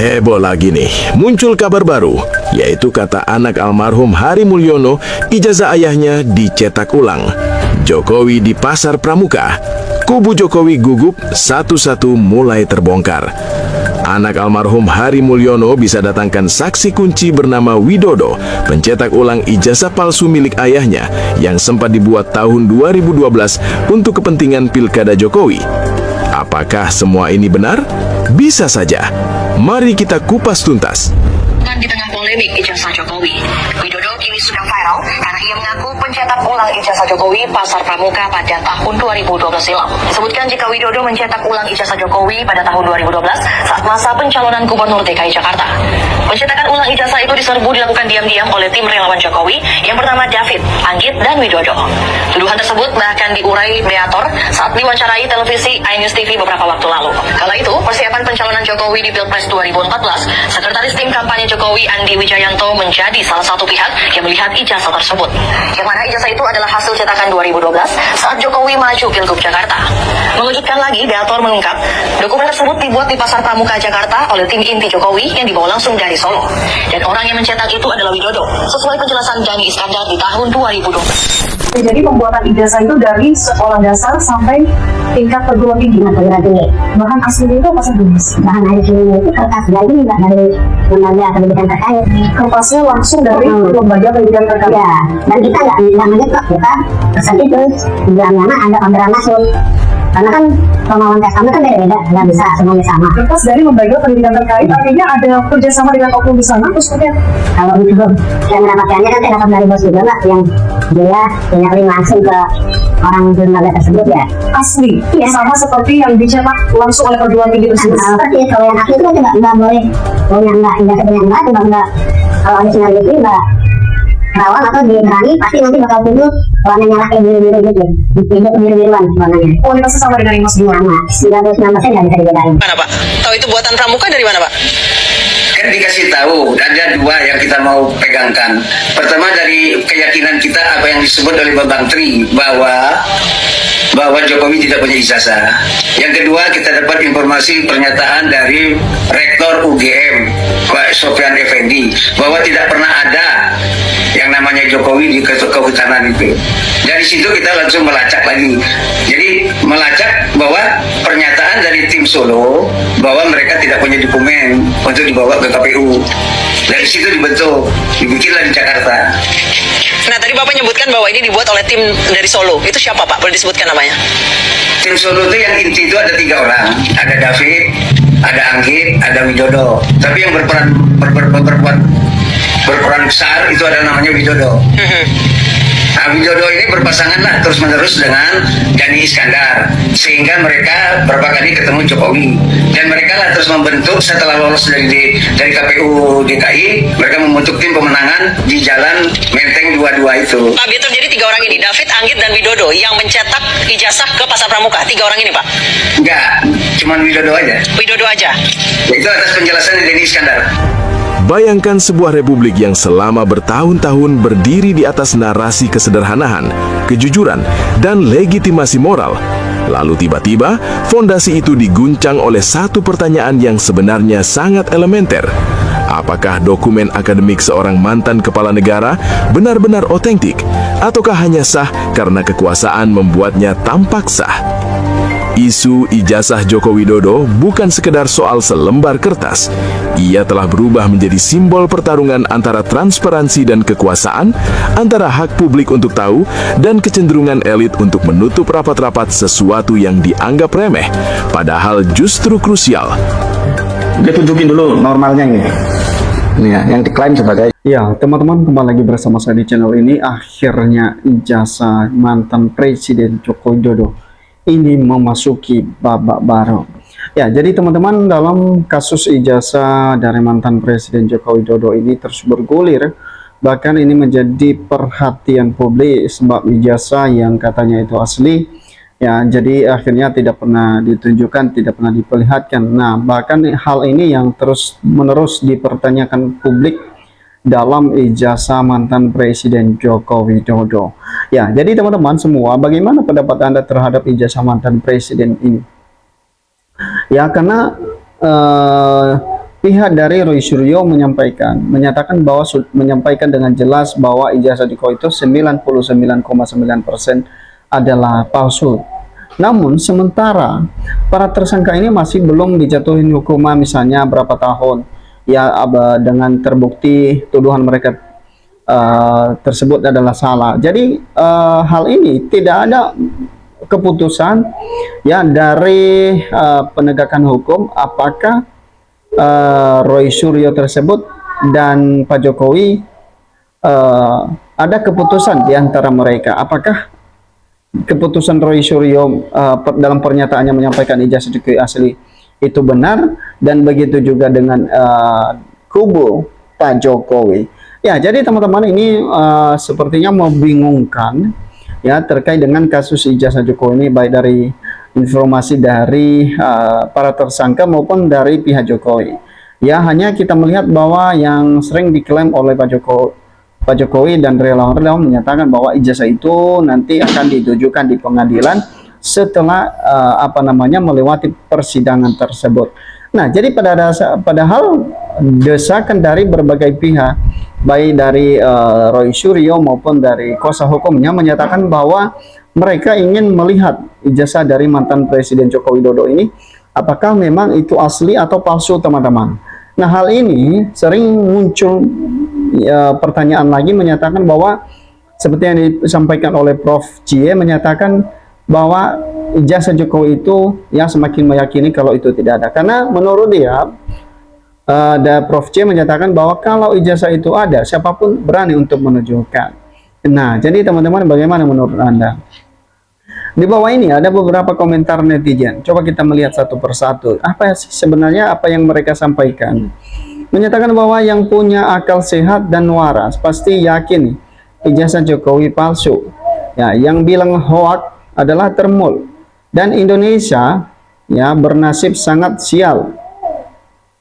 Heboh lagi nih, muncul kabar baru, yaitu kata anak almarhum Hari Mulyono, ijazah ayahnya dicetak ulang. Jokowi di Pasar Pramuka, kubu Jokowi gugup, satu-satu mulai terbongkar. Anak almarhum Hari Mulyono bisa datangkan saksi kunci bernama Widodo, pencetak ulang ijazah palsu milik ayahnya yang sempat dibuat tahun 2012 untuk kepentingan Pilkada Jokowi. Apakah semua ini benar? Bisa saja. Mari kita kupas tuntas. Di tengah polemik ijazah Jokowi, Widodo kini sudah viral karena ia mengaku pencetak ulang ijazah Jokowi Pasar Pramuka pada tahun 2012 silam. Disebutkan jika Widodo mencetak ulang ijazah Jokowi pada tahun 2012 saat masa pencalonan Gubernur DKI Jakarta. Pencetakan ulang ijazah itu diserbu dilakukan diam-diam oleh tim relawan Jokowi yang bernama David, Anggit, dan Widodo. Tuduhan tersebut bahkan diurai Beator saat diwawancarai televisi iNews TV beberapa waktu lalu. Kala itu, persiapan pencalonan Jokowi di Pilpres 2014, sekretaris tim kampanye Jokowi Andi Wijayanto menjadi salah satu pihak yang melihat ijazah tersebut. Yang mana ijazah itu adalah hasil cetakan 2012 saat Jokowi maju Pilgub Jakarta. Mengejutkan lagi, Beator mengungkap, dokumen tersebut dibuat di Pasar Pramuka Jakarta oleh tim inti Jokowi yang dibawa langsung dari Solo. Dan orang yang mencetak itu adalah Widodo, sesuai penjelasan Dani Iskandar di tahun 2012. Jadi pembuatan ijazah itu dari sekolah dasar sampai tingkat perguruan tinggi. Bahan asli itu apa saja? Bahan aslinya itu kertas dari nggak dari lembaga pendidikan terkait. Kertasnya langsung dari lembaga pendidikan terkait. Ya, dan kita nggak ngejetok, kita pesan itu bilang ada orderan masuk. Karena kan kemauan customer kan beda-beda, nggak bisa semuanya sama. Kertas dari lembaga pendidikan terkait artinya ada kerjasama dengan oknum di sana, terus kemudian kalau itu yang mendapatkannya kan saya dapat dari bos juga lah, yang dia punya link langsung ke orang di lembaga tersebut ya. asli, Iya. sama seperti yang dicetak langsung oleh perguruan tinggi tersebut. Seperti kalau yang asli itu kan nggak boleh, punya nggak nggak kalau original itu nggak rawang atau diterani pasti nanti bakal tumbuh warnanya kayak biru-biru gitu, biru-biruan warnanya. Kualitasnya sama dengan yang Mas Bima. Sama, 99% nggak bisa dibedain. Mana Pak? Tahu itu buatan Pramuka dari mana Pak? Kan dikasih tahu ada dua yang kita mau pegangkan. Pertama dari keyakinan kita apa yang disebut oleh Bang Tri bahwa Jokowi tidak punya ijazah. Yang kedua kita dapat informasi pernyataan dari Rektor UGM Pak Sofyan Effendi bahwa tidak pernah ada yang namanya Jokowi di kehutanan itu. Dari situ kita langsung melacak lagi. Jadi melacak bahwa pernyataan dari tim Solo bahwa mereka tidak punya dokumen untuk dibawa ke KPU. Dari situ dibikinlah di Jakarta. Nah, tadi Bapak nyebutkan bahwa ini dibuat oleh tim dari Solo. Itu siapa Pak? Boleh disebutkan namanya? Tim Solo itu yang inti itu ada 3 orang. Ada David, ada Anggit, ada Widodo. Tapi yang berperan besar itu ada namanya Widodo. Nah, Widodo ini berpasangan lah terus-menerus dengan Dani Iskandar, sehingga mereka berapa kali ketemu Jokowi, dan mereka lah terus membentuk setelah lolos dari KPU DKI, mereka membentuk tim pemenangan di Jalan Menteng 22 itu. Pak Beator, jadi 3 orang ini, David, Anggit, dan Widodo yang mencetak ijazah ke Pasar Pramuka. 3 orang ini Pak? Enggak, cuman Widodo aja. Widodo aja? Itu atas penjelasan dari Dani Iskandar. Bayangkan sebuah republik yang selama bertahun-tahun berdiri di atas narasi kesederhanaan, kejujuran, dan legitimasi moral. Lalu tiba-tiba, fondasi itu diguncang oleh satu pertanyaan yang sebenarnya sangat elementer. Apakah dokumen akademik seorang mantan kepala negara benar-benar otentik, ataukah hanya sah karena kekuasaan membuatnya tampak sah? Isu ijazah Joko Widodo bukan sekedar soal selembar kertas. Ia telah berubah menjadi simbol pertarungan antara transparansi dan kekuasaan, antara hak publik untuk tahu dan kecenderungan elit untuk menutup rapat-rapat sesuatu yang dianggap remeh, padahal justru krusial. Dia tunjukin dulu normalnya ini. Ini ya, yang diklaim sebagai. Ya, teman-teman, kembali lagi bersama saya di channel ini. Akhirnya ijazah mantan Presiden Joko Widodo ini memasuki babak baru. Ya, jadi teman-teman, dalam kasus ijazah dari mantan Presiden Joko Widodo ini terus bergulir. Bahkan ini menjadi perhatian publik sebab ijazah yang katanya itu asli, ya, jadi akhirnya tidak pernah ditunjukkan, tidak pernah diperlihatkan. Nah, bahkan hal ini yang terus-menerus dipertanyakan publik dalam ijazah mantan Presiden Joko Widodo. Ya, jadi teman-teman semua, bagaimana pendapat Anda terhadap ijazah mantan Presiden ini? Ya, karena pihak dari Roy Suryo menyatakan bahwa menyampaikan dengan jelas bahwa ijazah Jokowi itu 99,9% adalah palsu. Namun sementara para tersangka ini masih belum dijatuhin hukuman misalnya berapa tahun ya dengan terbukti tuduhan mereka tersebut adalah salah. Jadi hal ini tidak ada keputusan ya dari penegakan hukum apakah Roy Suryo tersebut dan Pak Jokowi ada keputusan di antara mereka. Apakah keputusan Roy Suryo dalam pernyataannya menyampaikan ijazah Jokowi asli itu benar, dan begitu juga dengan kubu Pak Jokowi. Ya, jadi teman-teman ini sepertinya membingungkan ya terkait dengan kasus ijazah Jokowi ini, baik dari informasi dari para tersangka maupun dari pihak Jokowi. Ya, hanya kita melihat bahwa yang sering diklaim oleh Pak Jokowi dan relawan-relawan menyatakan bahwa ijazah itu nanti akan ditujukan di pengadilan setelah melewati persidangan tersebut. Nah, jadi padahal desakan dari berbagai pihak, baik dari Roy Suryo maupun dari kuasa hukumnya menyatakan bahwa mereka ingin melihat ijazah dari mantan Presiden Joko Widodo ini apakah memang itu asli atau palsu, teman-teman. Nah, hal ini sering muncul pertanyaan lagi menyatakan bahwa seperti yang disampaikan oleh Prof. Cie menyatakan bahwa ijazah Jokowi itu yang semakin meyakini kalau itu tidak ada, karena menurut dia Prof. Cie menyatakan bahwa kalau ijazah itu ada, siapapun berani untuk menunjukkan. Nah, jadi teman-teman, bagaimana menurut Anda? Di bawah ini ada beberapa komentar netizen. Coba kita melihat satu persatu. Apa sih sebenarnya apa yang mereka sampaikan? Menyatakan bahwa yang punya akal sehat dan waras pasti yakin ijazah Jokowi palsu. Ya, yang bilang hoak adalah termul. Dan Indonesia ya bernasib sangat sial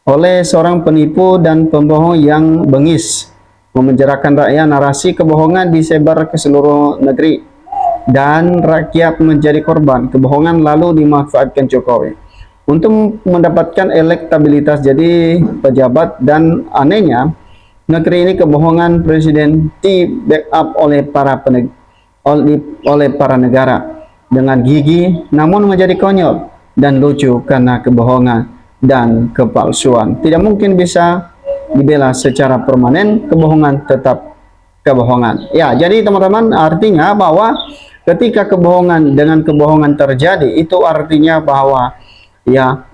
oleh seorang penipu dan pembohong yang bengis memenjarakan rakyat. Narasi kebohongan disebar ke seluruh negeri dan rakyat menjadi korban kebohongan lalu dimanfaatkan Jokowi untuk mendapatkan elektabilitas jadi pejabat, dan anehnya negeri ini kebohongan presiden di backup oleh para negara dengan gigi, namun menjadi konyol dan lucu karena kebohongan dan kepalsuan. Tidak mungkin bisa dibela secara permanen, kebohongan tetap kebohongan. Ya, jadi teman-teman, artinya bahwa ketika kebohongan dengan kebohongan terjadi, itu artinya bahwa ya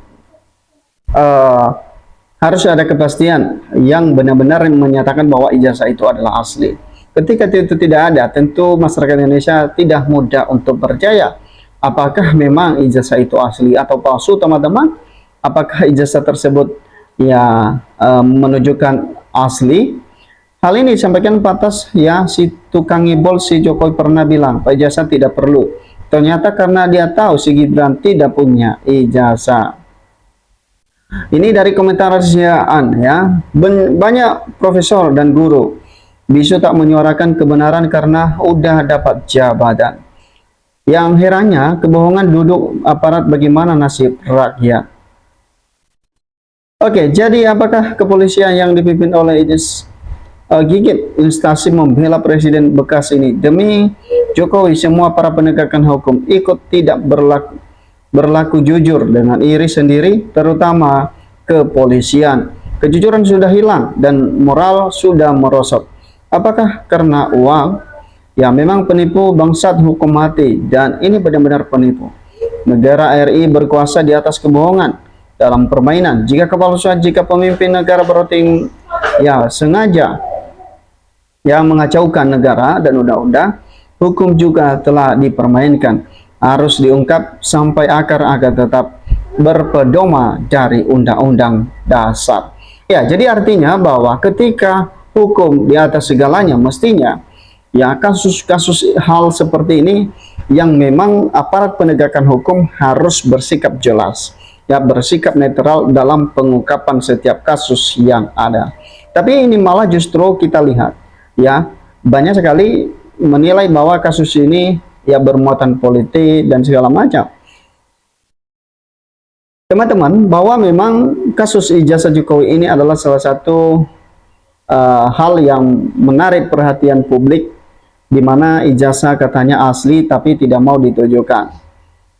harus ada kepastian yang benar-benar menyatakan bahwa ijazah itu adalah asli. Ketika itu tidak ada, tentu masyarakat Indonesia tidak mudah untuk percaya apakah memang ijazah itu asli atau palsu, teman-teman. Apakah ijazah tersebut ya menunjukkan asli? Hal ini disampaikan pantas ya si tukang ngibol si Jokowi pernah bilang, Pak ijazah tidak perlu. Ternyata karena dia tahu si Gibran tidak punya ijazah. Ini dari komentar rahasiaan ya. Banyak profesor dan guru bisu tak menyuarakan kebenaran karena udah dapat jabatan. Yang herannya kebohongan duduk aparat, bagaimana nasib rakyat. Oke, jadi apakah kepolisian yang dipimpin oleh Idris Gigit instansi membela presiden bekas ini demi Jokowi, semua para penegakan hukum ikut tidak berlaku jujur dengan iri sendiri, terutama kepolisian. Kejujuran sudah hilang dan moral sudah merosot. Apakah karena uang? Ya, memang penipu bangsat hukum mati, dan ini benar-benar penipu. Negara RI berkuasa di atas kebohongan dalam permainan. Jika kepalsuan, jika pemimpin negara beruting ya sengaja ya mengacaukan negara dan undang-undang, hukum juga telah dipermainkan. Harus diungkap sampai akar agar tetap berpedoman dari undang-undang dasar. Ya, jadi artinya bahwa ketika hukum di atas segalanya, mestinya ya kasus-kasus hal seperti ini yang memang aparat penegakan hukum harus bersikap jelas, ya bersikap netral dalam pengungkapan setiap kasus yang ada. Tapi ini malah justru kita lihat ya banyak sekali menilai bahwa kasus ini ya bermuatan politik dan segala macam. teman-teman, bahwa memang kasus ijazah Jokowi ini adalah salah satu hal yang menarik perhatian publik, di mana ijazah katanya asli tapi tidak mau ditujukan.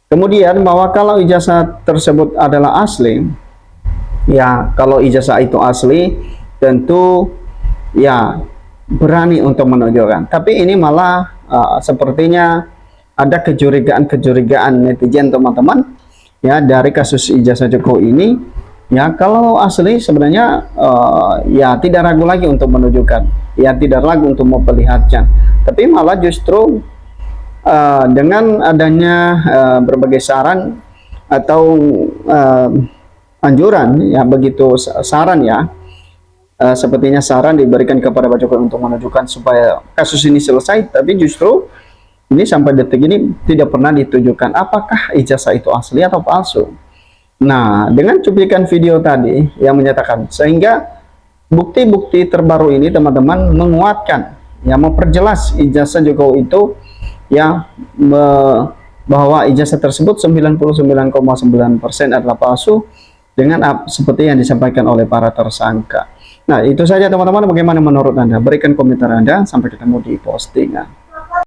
Kemudian bahwa kalau ijazah tersebut adalah asli, ya kalau ijazah itu asli tentu ya berani untuk menunjukkan. Tapi ini malah sepertinya ada kecurigaan netizen teman-teman, ya, dari kasus ijazah Jokowi ini. Ya, kalau asli sebenarnya ya tidak ragu lagi untuk menunjukkan, ya tidak ragu untuk memperlihatkan. Tapi malah justru dengan adanya berbagai saran atau anjuran, ya begitu saran, ya sepertinya saran diberikan kepada Pak Jokowi untuk menunjukkan supaya kasus ini selesai, tapi justru ini sampai detik ini tidak pernah ditujukan apakah ijazah itu asli atau palsu. Nah, dengan cuplikan video tadi yang menyatakan, sehingga bukti-bukti terbaru ini teman-teman menguatkan, ya memperjelas ijazah Jokowi itu, ya bahwa ijazah tersebut 99,9% adalah palsu dengan seperti yang disampaikan oleh para tersangka. Nah, itu saja teman-teman. Bagaimana menurut Anda? Berikan komentar Anda. Sampai ketemu di postingan.